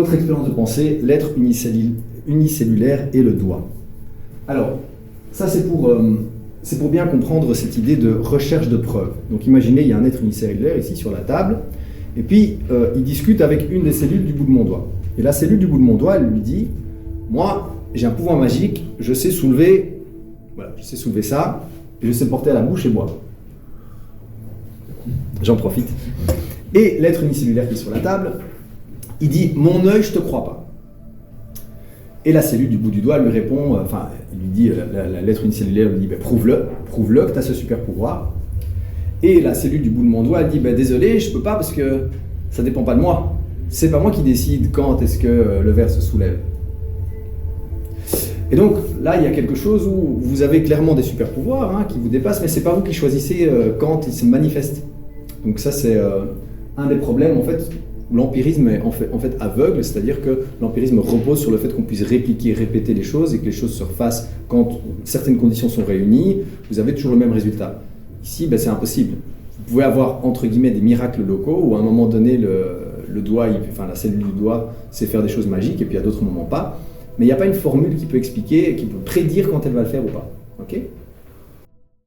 Autre expérience de pensée, l'être unicellulaire et le doigt. Alors, ça c'est pour bien comprendre cette idée de recherche de preuves. Donc imaginez, il y a un être unicellulaire ici sur la table, et puis il discute avec une des cellules du bout de mon doigt. Et la cellule du bout de mon doigt, elle lui dit, moi j'ai un pouvoir magique, je sais soulever ça, et je sais le porter à la bouche et boire. J'en profite. Et l'être unicellulaire qui est sur la table, il dit, mon œil, je te crois pas. Et la cellule du bout du doigt lui répond, il lui dit, l'être unicellulaire lui dit, prouve-le que tu as ce super pouvoir. Et la cellule du bout de mon doigt, elle dit, désolé, je peux pas parce que ça dépend pas de moi. C'est pas moi qui décide quand est-ce que le verre se soulève. Et donc là, il y a quelque chose où vous avez clairement des super pouvoirs qui vous dépassent, mais c'est pas vous qui choisissez quand ils se manifestent. Donc ça, c'est un des problèmes en fait. L'empirisme est en fait aveugle, c'est-à-dire que l'empirisme repose sur le fait qu'on puisse répéter les choses et que les choses se refassent quand certaines conditions sont réunies, vous avez toujours le même résultat. Ici, c'est impossible. Vous pouvez avoir, entre guillemets, des miracles locaux où à un moment donné, le doigt, la cellule du doigt sait faire des choses magiques et puis à d'autres moments pas. Mais il n'y a pas une formule qui peut expliquer, qui peut prédire quand elle va le faire ou pas. Okay ?